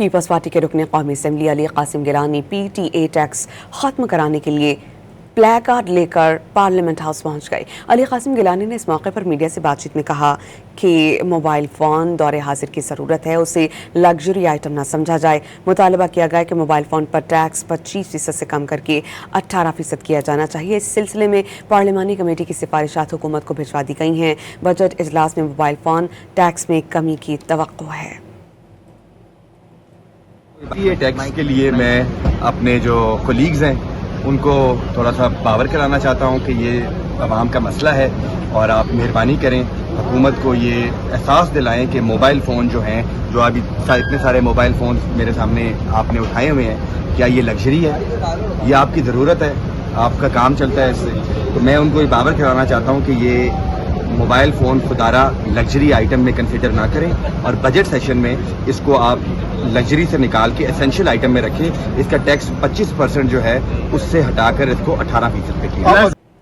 Peoples party کے رکن قومی اسمبلی علی قاسم گیلانی PTA ٹیکس ختم کرانے کے لیے پلے کارڈ لے کر پارلیمنٹ ہاؤس پہنچ گئے۔ علی قاسم گیلانی نے اس موقع پر میڈیا سے بات چیت میں کہا کہ موبائل فون دور حاضر کی ضرورت ہے، اسے لگژری آئٹم نہ سمجھا جائے۔ مطالبہ کیا گیا کہ موبائل فون پر ٹیکس 25% سے کم کر کے 18% کیا جانا چاہیے۔ اس سلسلے میں پارلیمانی کمیٹی کی سفارشات حکومت کو بھجوا دی گئی ہیں۔ بجٹ اجلاس میں موبائل فون ٹیکس میں کمی کی توقع ہے۔ یہ ٹیکس کے لیے میں اپنے جو کولیگز ہیں ان کو تھوڑا سا باور کرانا چاہتا ہوں کہ یہ عوام کا مسئلہ ہے اور آپ مہربانی کریں حکومت کو یہ احساس دلائیں کہ موبائل فون جو ہیں جو ابھی اتنے سارے موبائل فون میرے سامنے آپ نے اٹھائے ہوئے ہیں، کیا یہ لگژری ہے؟ یہ آپ کی ضرورت ہے، آپ کا کام چلتا ہے اس سے، تو میں ان کو یہ باور کرانا چاہتا ہوں کہ یہ موبائل فون خودارہ لگژری آئٹم میں کنسیڈر نہ کریں اور بجٹ سیشن میں اس کو آپ لگژری سے نکال کے اسینشیل آئٹم میں رکھیں۔ اس کا ٹیکس 25% جو ہے اس سے ہٹا کر اس کو 18% پہ کیا۔